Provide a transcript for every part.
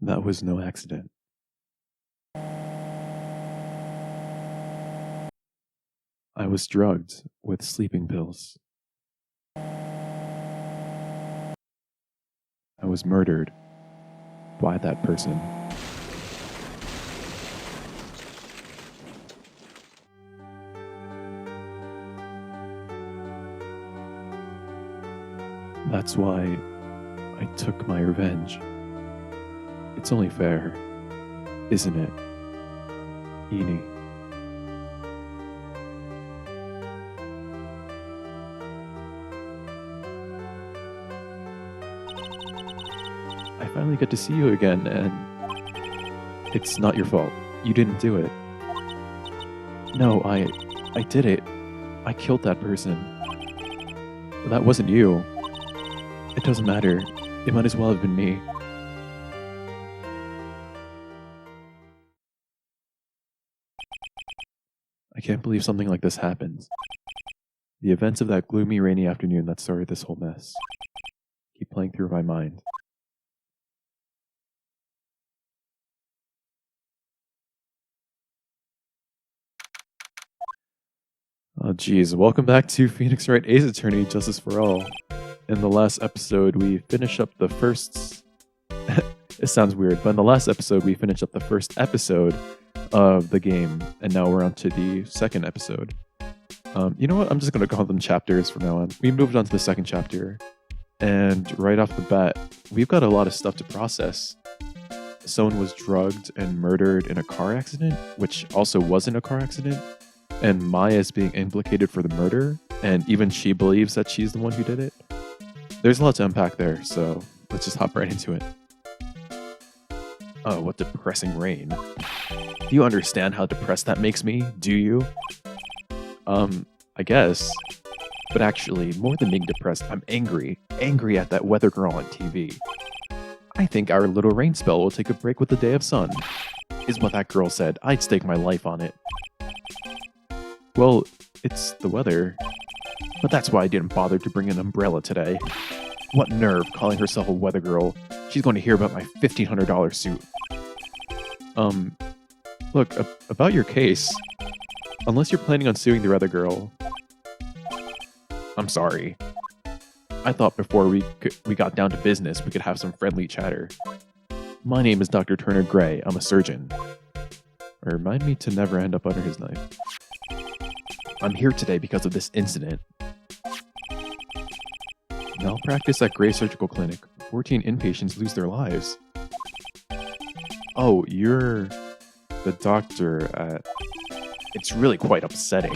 That was no accident. I was drugged with sleeping pills. I was murdered by that person. That's why I took my revenge. It's only fair, isn't it, Edie? I finally get to see you again, and it's not your fault. You didn't do it. No, I did it. I killed that person. That wasn't you. It doesn't matter. It might as well have been me. I can't believe something like this happened. The events of that gloomy, rainy afternoon that started this whole mess keep playing through my mind. Oh geez, welcome back to Phoenix Wright Ace Attorney Justice for All. In the last episode, we finished up the first... it sounds weird, but in the last episode, we finished up the first episode of the game, and now we're on to the second episode. You know what? I'm just going to call them chapters from now on. We moved on to the second chapter, and right off the bat, we've got a lot of stuff to process. Someone was drugged and murdered in a car accident, which also wasn't a car accident, and Maya is being implicated for the murder, and even she believes that she's the one who did it. There's a lot to unpack there, so let's just hop right into it. Oh, what depressing rain. Do you understand how depressed that makes me? Do you? I guess. But actually, more than being depressed, I'm angry. Angry at that weather girl on TV. I think our little rain spell will take a break with the day of sun. Is what that girl said. I'd stake my life on it. Well, it's the weather. But that's why I didn't bother to bring an umbrella today. What nerve calling herself a weather girl. She's going to hear about my $1,500 suit. Look, about your case. Unless you're planning on suing the other girl. I'm sorry. I thought before we got down to business, we could have some friendly chatter. My name is Dr. Turner Gray. I'm a surgeon. Remind me to never end up under his knife. I'm here today because of this incident. Malpractice at Gray Surgical Clinic. 14 inpatients lose their lives. Oh, you're the doctor at... It's really quite upsetting.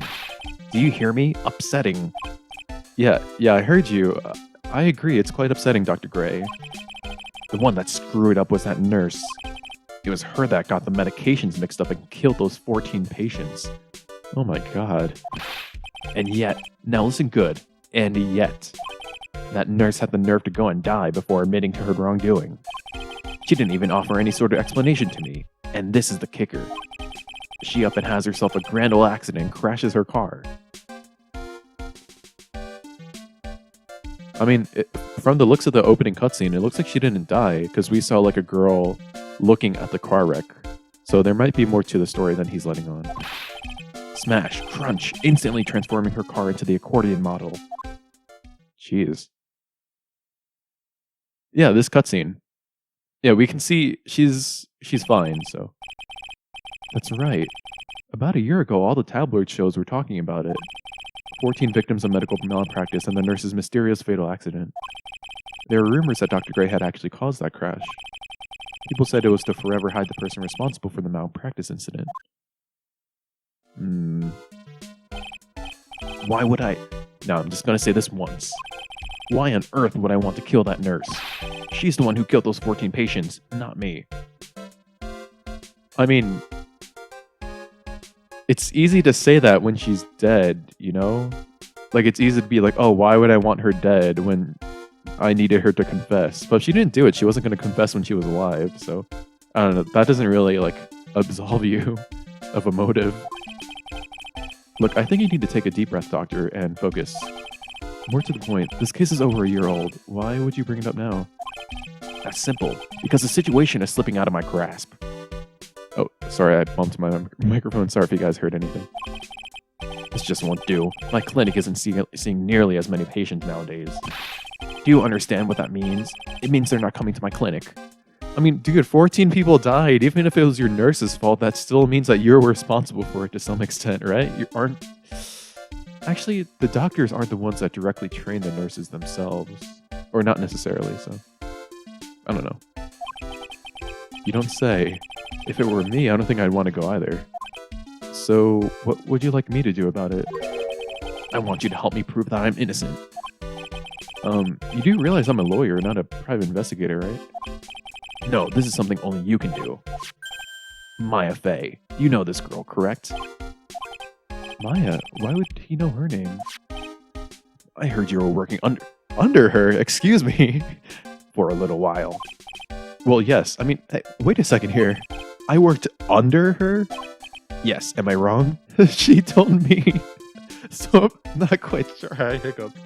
Do you hear me? Upsetting. Yeah, I heard you. I agree, it's quite upsetting, Dr. Gray. The one that screwed up was that nurse. It was her that got the medications mixed up and killed those 14 patients. Oh my god. And yet, now listen good, and yet, that nurse had the nerve to go and die before admitting to her wrongdoing. She didn't even offer any sort of explanation to me, and this is the kicker. She up and has herself a grand old accident and crashes her car. I mean, from the looks of the opening cutscene, it looks like she didn't die, because we saw like a girl looking at the car wreck. So there might be more to the story than he's letting on. Smash, crunch, instantly transforming her car into the accordion model. Jeez. Yeah, this cutscene. Yeah, we can see she's fine, so. That's right. About a year ago, all the tabloid shows were talking about it. 14 victims of medical malpractice and the nurse's mysterious fatal accident. There were rumors that Dr. Gray had actually caused that crash. People said it was to forever hide the person responsible for the malpractice incident. Why would I... No, I'm just gonna say this once. Why on earth would I want to kill that nurse? She's the one who killed those 14 patients, not me. I mean... It's easy to say that when she's dead, you know? Like, it's easy to be like, oh, why would I want her dead when I needed her to confess? But if she didn't do it, she wasn't going to confess when she was alive, so... I don't know, that doesn't really, like, absolve you of a motive. Look, I think you need to take a deep breath, Doctor, and focus. More to the point, this case is over a year old. Why would you bring it up now? That's simple, because the situation is slipping out of my grasp. Oh, sorry, I bumped my microphone. Sorry if you guys heard anything. This just won't do. My clinic isn't seeing nearly as many patients nowadays. Do you understand what that means? It means they're not coming to my clinic. I mean, dude, 14 people died. Even if it was your nurse's fault, that still means that you're responsible for it to some extent, right? You aren't... Actually, the doctors aren't the ones that directly train the nurses themselves. Or not necessarily, so... I don't know. You don't say. If it were me, I don't think I'd want to go either. So, what would you like me to do about it? I want you to help me prove that I'm innocent. You do realize I'm a lawyer, not a private investigator, right? No, this is something only you can do. Maya Fey. You know this girl, correct? Maya? Why would he know her name? I heard you were working under her, excuse me, for a little while. Well, yes, I mean, hey, wait a second here. I worked under her? Yes, am I wrong? She told me. So I'm not quite sure. I hiccuped.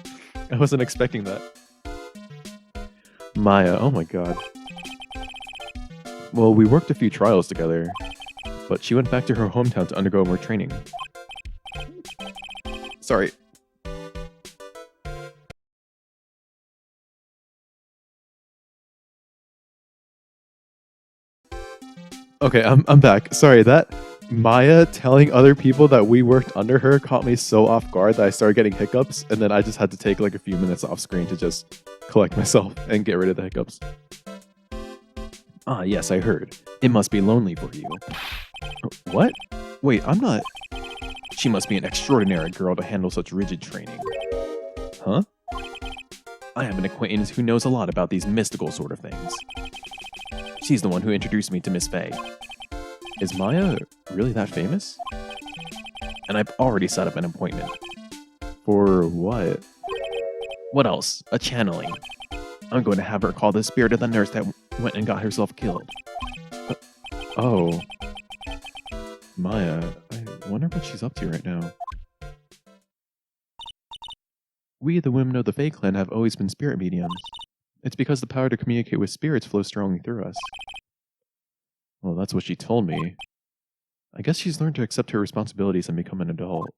I wasn't expecting that. Maya, oh my god. Well, we worked a few trials together, but she went back to her hometown to undergo more training. Sorry. Okay, I'm back. Sorry, that Maya telling other people that we worked under her caught me so off guard that I started getting hiccups, and then I just had to take like a few minutes off screen to just collect myself and get rid of the hiccups. Ah, yes, I heard. It must be lonely for you. What? Wait, I'm not... She must be an extraordinary girl to handle such rigid training. Huh? I have an acquaintance who knows a lot about these mystical sort of things. She's the one who introduced me to Miss Fey. Is Maya really that famous? And I've already set up an appointment. For what? What else? A channeling. I'm going to have her call the spirit of the nurse that went and got herself killed. Oh. Maya, I wonder what she's up to right now. We, the women of the Fey clan, have always been spirit mediums. It's because the power to communicate with spirits flows strongly through us. Well, that's what she told me. I guess she's learned to accept her responsibilities and become an adult.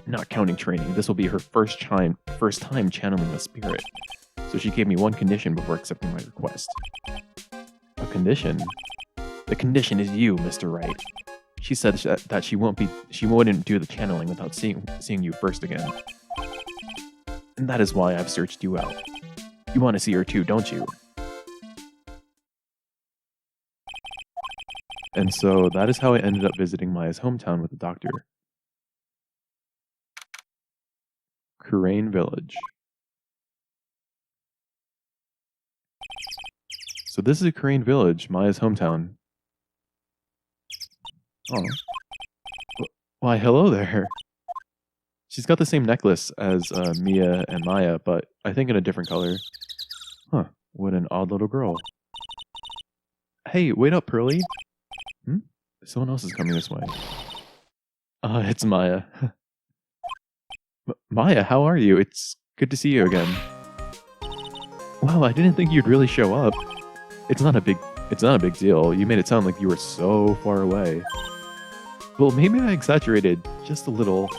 Not counting training, this will be her first time channeling a spirit. So she gave me one condition before accepting my request. A condition? The condition is you, Mr. Wright. She said that she wouldn't do the channeling without seeing you first again. And that is why I've searched you out. You want to see her too, don't you? And so that is how I ended up visiting Maya's hometown with the doctor. Kurain Village. So this is a Kurain Village, Maya's hometown. Oh. Why, hello there. She's got the same necklace as Mia and Maya, but I think in a different color. Huh, what an odd little girl. Hey, wait up, Pearly. Someone else is coming this way. It's Maya. Maya, how are you? It's good to see you again. Wow, I didn't think you'd really show up. It's not a big deal. You made it sound like you were so far away. Well, maybe I exaggerated just a little.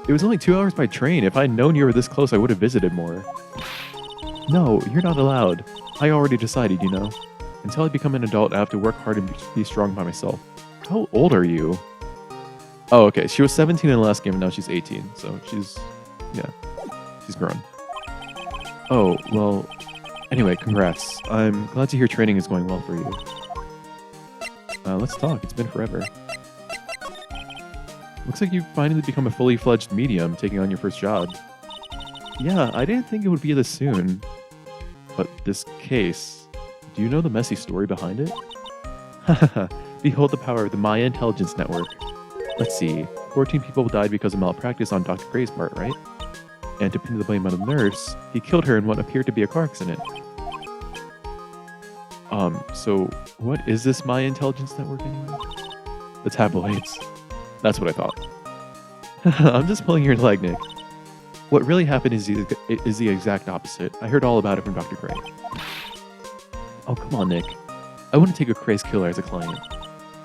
It was only 2 hours by train. If I'd known you were this close, I would have visited more. No, you're not allowed. I already decided, you know. Until I become an adult, I have to work hard and be strong by myself. How old are you? Oh, okay. She was 17 in the last game, and now she's 18. So she's grown. Oh, well, anyway, congrats. I'm glad to hear training is going well for you. Let's talk. It's been forever. Looks like you've finally become a fully fledged medium, taking on your first job. Yeah, I didn't think it would be this soon. But this case, do you know the messy story behind it? Haha, behold the power of the Maya Intelligence Network. Let's see, 14 people died because of malpractice on Dr. Gray's part, right? And to pin the blame on the nurse, he killed her in what appeared to be a car accident. So what is this Maya Intelligence Network anyway? The tabloids. That's what I thought. I'm just pulling your leg, Nick. What really happened is the exact opposite. I heard all about it from Dr. Gray. Oh, come on, Nick. I wouldn't take a crazed killer as a client.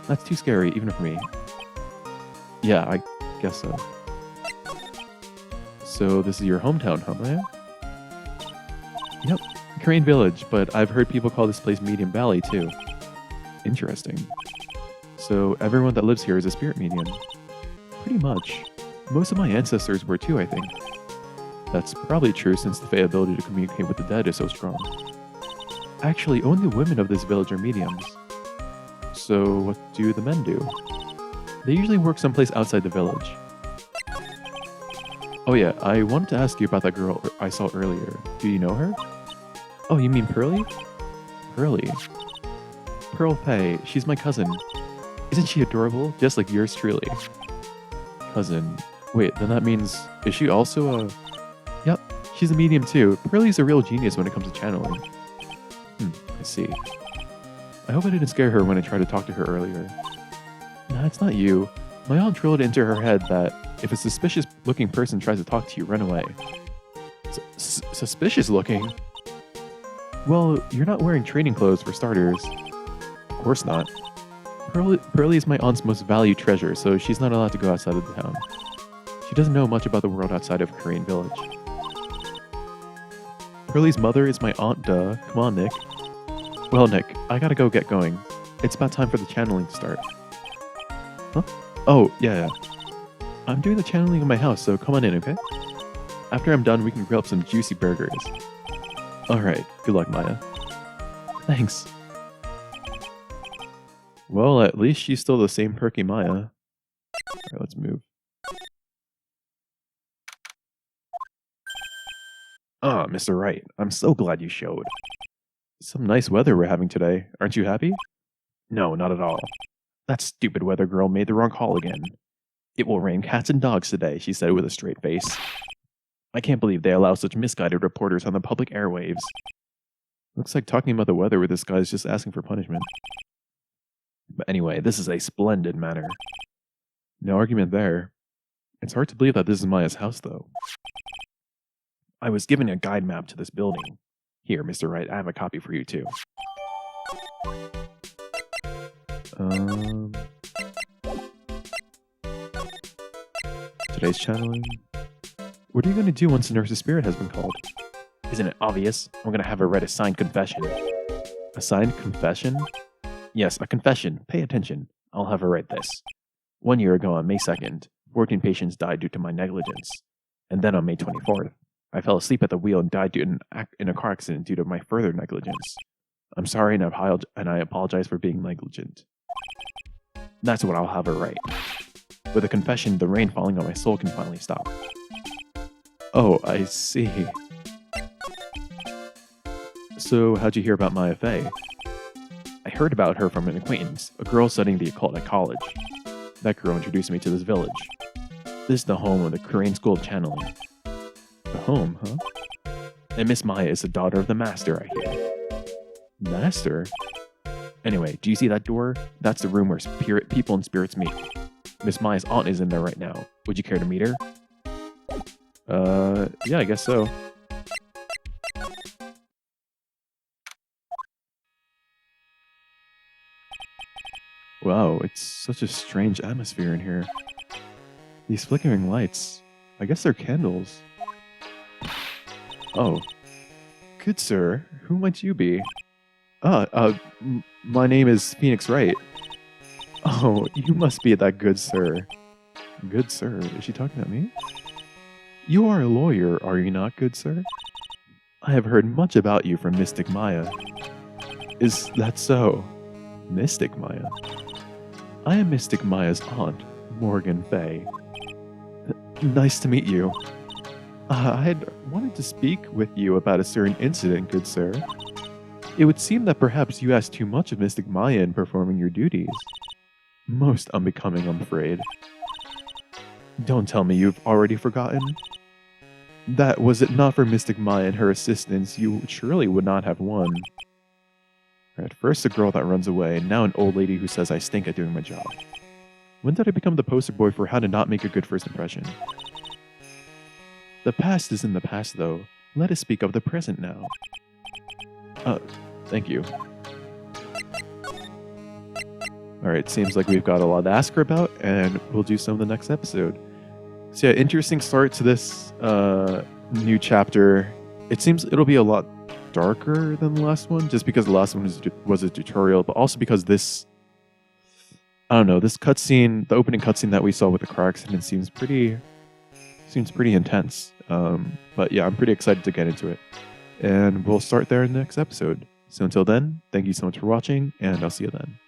That's too scary, even for me. Yeah, I guess so. So this is your hometown, huh, Maya? Yep, Crane Village, but I've heard people call this place Medium Valley, too. Interesting. So everyone that lives here is a spirit medium. Pretty much. Most of my ancestors were too, I think. That's probably true since the Fae ability to communicate with the dead is so strong. Actually, only women of this village are mediums. So what do the men do? They usually work someplace outside the village. Oh yeah, I wanted to ask you about that girl I saw earlier. Do you know her? Oh, you mean Pearly? Pearly. Pearl Faye, she's my cousin. Isn't she adorable? Just like yours truly. Cousin. Wait, then that means... Is she also a... Yep, she's a medium too. Pearly's a real genius when it comes to channeling. I see. I hope I didn't scare her when I tried to talk to her earlier. Nah, it's not you. My aunt drilled it into her head that if a suspicious-looking person tries to talk to you, run away. Suspicious-looking? Well, you're not wearing training clothes for starters. Of course not. Pearly is my aunt's most valued treasure, so she's not allowed to go outside of the town. She doesn't know much about the world outside of Korean Village. Pearly's mother is my aunt, duh. Come on, Nick. Well, Nick, I gotta go get going. It's about time for the channeling to start. Huh? Oh, yeah. I'm doing the channeling in my house, so come on in, okay? After I'm done, we can grill up some juicy burgers. Alright, good luck, Maya. Thanks. Well, at least she's still the same perky Maya. Alright, let's move. Ah, Mr. Wright, I'm so glad you showed. Some nice weather we're having today. Aren't you happy? No, not at all. That stupid weather girl made the wrong call again. It will rain cats and dogs today, she said with a straight face. I can't believe they allow such misguided reporters on the public airwaves. Looks like talking about the weather with this guy is just asking for punishment. But anyway, this is a splendid manor. No argument there. It's hard to believe that this is Maya's house, though. I was given a guide map to this building. Here, Mr. Wright, I have a copy for you, too. Today's channeling. What are you going to do once the nurse's spirit has been called? Isn't it obvious? I'm going to have her write a signed confession. A signed confession? Yes, a confession. Pay attention. I'll have her write this. 1 year ago on May 2nd, 14 patients died due to my negligence. And then on May 24th, I fell asleep at the wheel and died in a car accident due to my further negligence. I'm sorry and I apologize for being negligent. That's what I'll have her write. With a confession, the rain falling on my soul can finally stop. Oh, I see. So, how'd you hear about Maya Fey? I heard about her from an acquaintance, a girl studying the occult at college. That girl introduced me to this village. This is the home of the Korean School of Channeling. The home, huh? And Miss Maya is the daughter of the master, I hear. Master? Anyway, do you see that door? That's the room where people and spirits meet. Miss Maya's aunt is in there right now. Would you care to meet her? Yeah, I guess so. Wow, it's such a strange atmosphere in here. These flickering lights. I guess they're candles. Oh. Good sir, who might you be? My name is Phoenix Wright. Oh, you must be that good sir. Good sir? Is she talking about me? You are a lawyer, are you not, good sir? I have heard much about you from Mystic Maya. Is that so? Mystic Maya? I am Mystic Maya's aunt, Morgan Fay. Nice to meet you. I had wanted to speak with you about a certain incident, good sir. It would seem that perhaps you asked too much of Mystic Maya in performing your duties. Most unbecoming, I'm afraid. Don't tell me you've already forgotten. That was it not for Mystic Maya and her assistants, you surely would not have won. At first a girl that runs away, and now an old lady who says I stink at doing my job. When did I become the poster boy for how to not make a good first impression? The past is in the past, though. Let us speak of the present now. Thank you. Alright, seems like we've got a lot to ask her about, and we'll do some in the next episode. So yeah, interesting start to this new chapter. It seems it'll be a lot darker than the last one, just because the last one was a tutorial, but also because this, I don't know, this cutscene, the opening cutscene that we saw with the car accident seems pretty intense. But yeah, I'm pretty excited to get into it. And we'll start there in the next episode. So until then, thank you so much for watching, and I'll see you then.